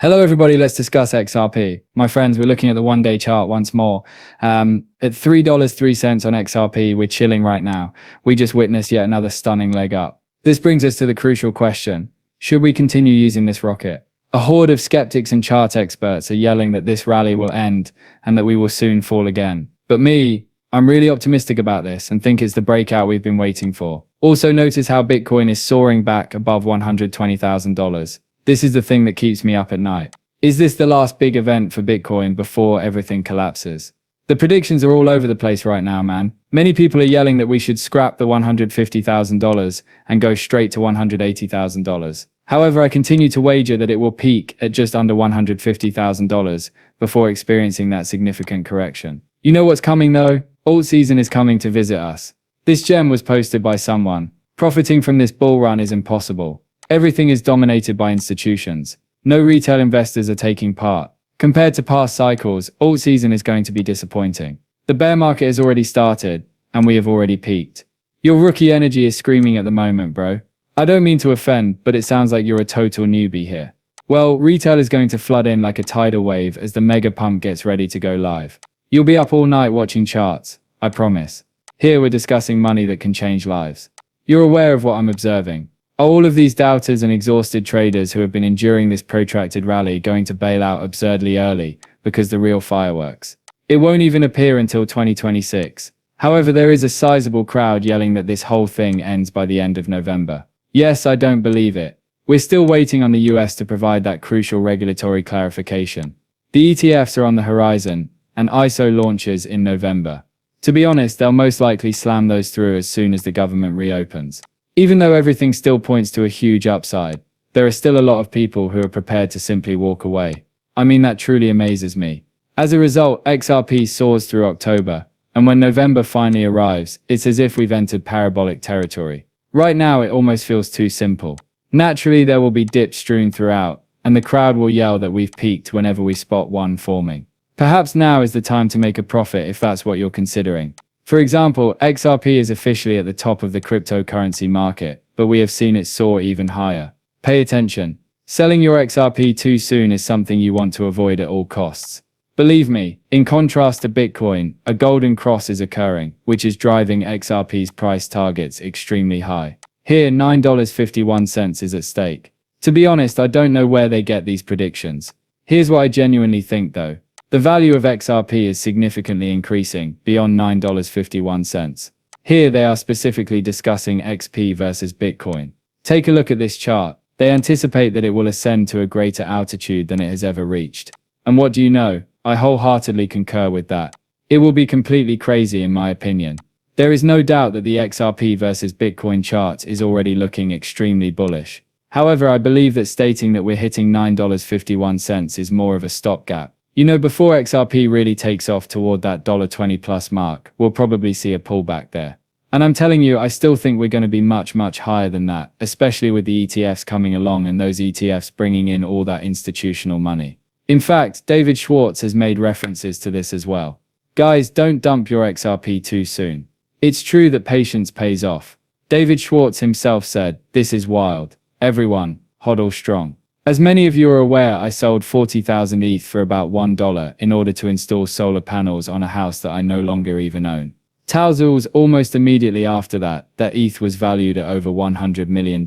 Hello, everybody. Let's discuss XRP. My friends, we're looking at the one-day chart once more. At $3.03 on XRP, we're chilling right now. We just witnessed yet another stunning leg up. This brings us to the crucial question. Should we continue using this rocket? A horde of skeptics and chart experts are yelling that this rally will end and that we will soon fall again. But I'm really optimistic about this and think it's the breakout we've been waiting for. Also notice how Bitcoin is soaring back above $120,000. This is the thing that keeps me up at night. Is this the last big event for Bitcoin before everything collapses? The predictions are all over the place right now, man. Many people are yelling that we should scrap the $150,000 and go straight to $180,000. However, I continue to wager that it will peak at just under $150,000 before experiencing that significant correction. You know what's coming though? Alt season is coming to visit us. This gem was posted by someone. Profiting from this bull run is impossible. Everything is dominated by institutions. No retail investors are taking part. Compared to past cycles, alt season is going to be disappointing. The bear market has already started, and we have already peaked. Your rookie energy is screaming at the moment, bro. I don't mean to offend, but it sounds like you're a total newbie here. Well, retail is going to flood in like a tidal wave as the mega pump gets ready to go live. You'll be up all night watching charts, I promise. Here we're discussing money that can change lives. You're aware of what I'm observing. Are all of these doubters and exhausted traders who have been enduring this protracted rally going to bail out absurdly early because the real fireworks? It won't even appear until 2026. However, there is a sizable crowd yelling that this whole thing ends by the end of November. Yes, I don't believe it. We're still waiting on the US to provide that crucial regulatory clarification. The ETFs are on the horizon, and ISO launches in November. To be honest, they'll most likely slam those through as soon as the government reopens. Even though everything still points to a huge upside, there are still a lot of people who are prepared to simply walk away. I mean, that truly amazes me. As a result, XRP soars through October, and when November finally arrives, it's as if we've entered parabolic territory. Right now, it almost feels too simple. Naturally, there will be dips strewn throughout, and the crowd will yell that we've peaked whenever we spot one forming. Perhaps now is the time to make a profit if that's what you're considering. For example, XRP is officially at the top of the cryptocurrency market, but we have seen it soar even higher. Pay attention. Selling your XRP too soon is something you want to avoid at all costs. Believe me, in contrast to Bitcoin, a golden cross is occurring, which is driving XRP's price targets extremely high. Here, $9.51 is at stake. To be honest, I don't know where they get these predictions. Here's what I genuinely think though. The value of XRP is significantly increasing beyond $9.51. Here they are specifically discussing XP versus Bitcoin. Take a look at this chart. They anticipate that it will ascend to a greater altitude than it has ever reached. And what do you know? I wholeheartedly concur with that. It will be completely crazy in my opinion. There is no doubt that the XRP versus Bitcoin chart is already looking extremely bullish. However, I believe that stating that we're hitting $9.51 is more of a stopgap. You know, before XRP really takes off toward that $20 plus mark, we'll probably see a pullback there. And I'm telling you, I still think we're going to be much higher than that, especially with the ETFs coming along and those ETFs bringing in all that institutional money. In fact, David Schwartz has made references to this as well. Guys, don't dump your XRP too soon. It's true that patience pays off. David Schwartz himself said, "This is wild. Everyone, hodl strong." As many of you are aware, I sold 40,000 ETH for about $1 in order to install solar panels on a house that I no longer even own. Towzles, almost immediately after that ETH was valued at over $100 million.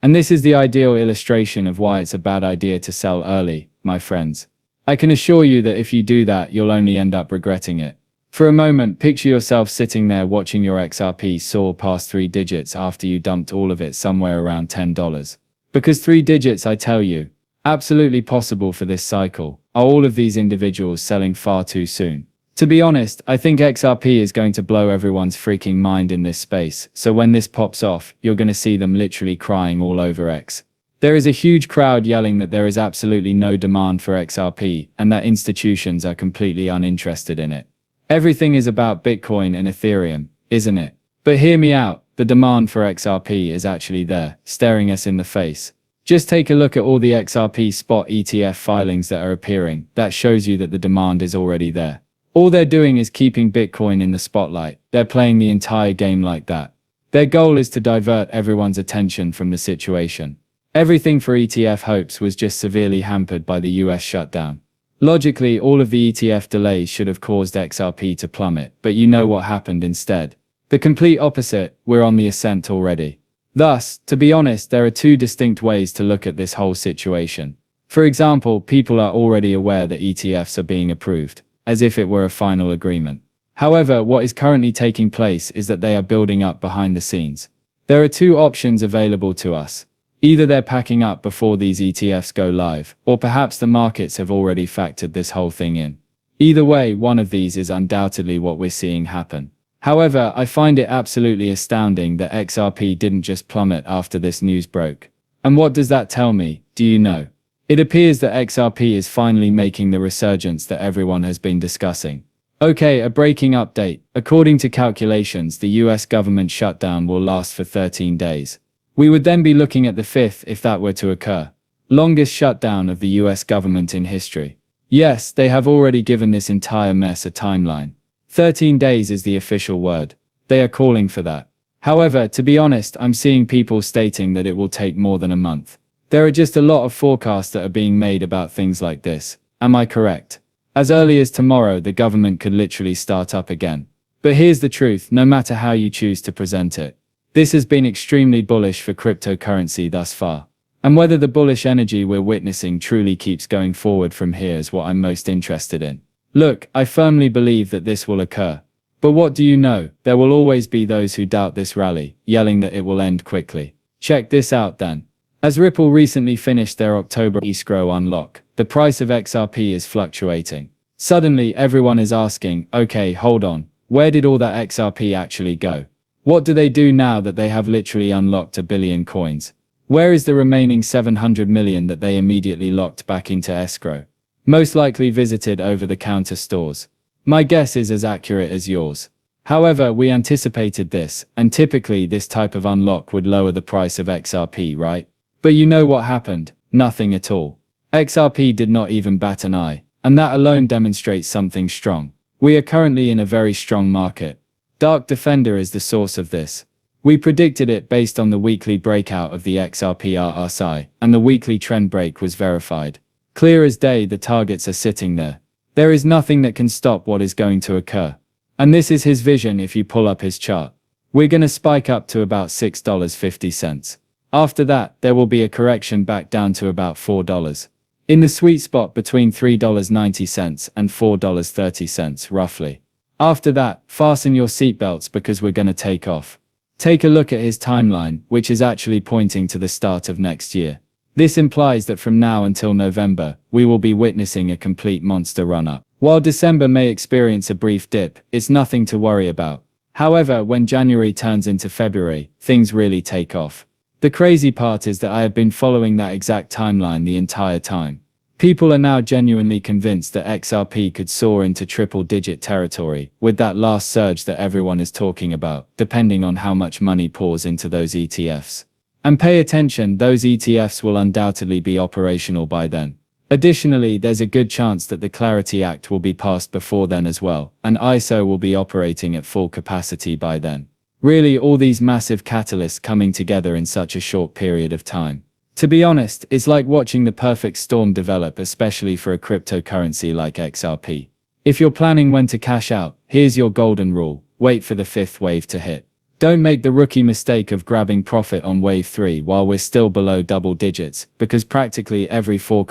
And this is the ideal illustration of why it's a bad idea to sell early, my friends. I can assure you that if you do that, you'll only end up regretting it. For a moment, picture yourself sitting there watching your XRP soar past 3 digits after you dumped all of it somewhere around $10. Because 3 digits, I tell you, absolutely possible for this cycle. Are all of these individuals selling far too soon? To be honest, I think XRP is going to blow everyone's freaking mind in this space, so when this pops off, you're going to see them literally crying all over X. There is a huge crowd yelling that there is absolutely no demand for XRP and that institutions are completely uninterested in it. Everything is about Bitcoin and Ethereum, isn't it? But hear me out. The demand for XRP is actually there, staring us in the face. Just take a look at all the XRP spot ETF filings that are appearing. That shows you that the demand is already there. All they're doing is keeping Bitcoin in the spotlight. They're playing the entire game like that. Their goal is to divert everyone's attention from the situation. Everything for ETF hopes was just severely hampered by the US shutdown. Logically, all of the ETF delays should have caused XRP to plummet, but you know what happened instead. The complete opposite, we're on the ascent already. Thus, to be honest, there are two distinct ways to look at this whole situation. For example, people are already aware that ETFs are being approved, as if it were a final agreement. However, what is currently taking place is that they are building up behind the scenes. There are two options available to us. Either they're packing up before these ETFs go live, or perhaps the markets have already factored this whole thing in. Either way, one of these is undoubtedly what we're seeing happen. However, I find it absolutely astounding that XRP didn't just plummet after this news broke. And what does that tell me, do you know? It appears that XRP is finally making the resurgence that everyone has been discussing. Okay, a breaking update. According to calculations, the US government shutdown will last for 13 days. We would then be looking at the 5th if that were to occur. Longest shutdown of the US government in history. Yes, they have already given this entire mess a timeline. 13 days is the official word. They are calling for that. However, to be honest, I'm seeing people stating that it will take more than a month. There are just a lot of forecasts that are being made about things like this. Am I correct? As early as tomorrow, the government could literally start up again. But here's the truth, no matter how you choose to present it. This has been extremely bullish for cryptocurrency thus far. And whether the bullish energy we're witnessing truly keeps going forward from here is what I'm most interested in. Look, I firmly believe that this will occur. But what do you know? There will always be those who doubt this rally, yelling that it will end quickly. Check this out then. As Ripple recently finished their October escrow unlock, the price of XRP is fluctuating. Suddenly, everyone is asking, okay, hold on, where did all that XRP actually go? What do they do now that they have literally unlocked 1 billion coins? Where is the remaining 700 million that they immediately locked back into escrow? Most likely visited over-the-counter stores. My guess is as accurate as yours. However, we anticipated this, and typically this type of unlock would lower the price of XRP, right? But you know what happened? Nothing at all. XRP did not even bat an eye, and that alone demonstrates something strong. We are currently in a very strong market. Dark Defender is the source of this. We predicted it based on the weekly breakout of the XRP RSI, and the weekly trend break was verified. Clear as day, the targets are sitting there. There is nothing that can stop what is going to occur. And this is his vision if you pull up his chart. We're going to spike up to about $6.50. After that, there will be a correction back down to about $4. In the sweet spot between $3.90 and $4.30 roughly. After that, fasten your seatbelts because we're going to take off. Take a look at his timeline, which is actually pointing to the start of next year. This implies that from now until November, we will be witnessing a complete monster run-up. While December may experience a brief dip, it's nothing to worry about. However, when January turns into February, things really take off. The crazy part is that I have been following that exact timeline the entire time. People are now genuinely convinced that XRP could soar into triple-digit territory, with that last surge that everyone is talking about, depending on how much money pours into those ETFs. And pay attention, those ETFs will undoubtedly be operational by then. Additionally, there's a good chance that the Clarity Act will be passed before then as well, and ISO will be operating at full capacity by then. Really, all these massive catalysts coming together in such a short period of time. To be honest, it's like watching the perfect storm develop, especially for a cryptocurrency like XRP. If you're planning when to cash out, here's your golden rule: wait for the 5th wave to hit. Don't make the rookie mistake of grabbing profit on wave 3 while we're still below double digits, because practically every forecast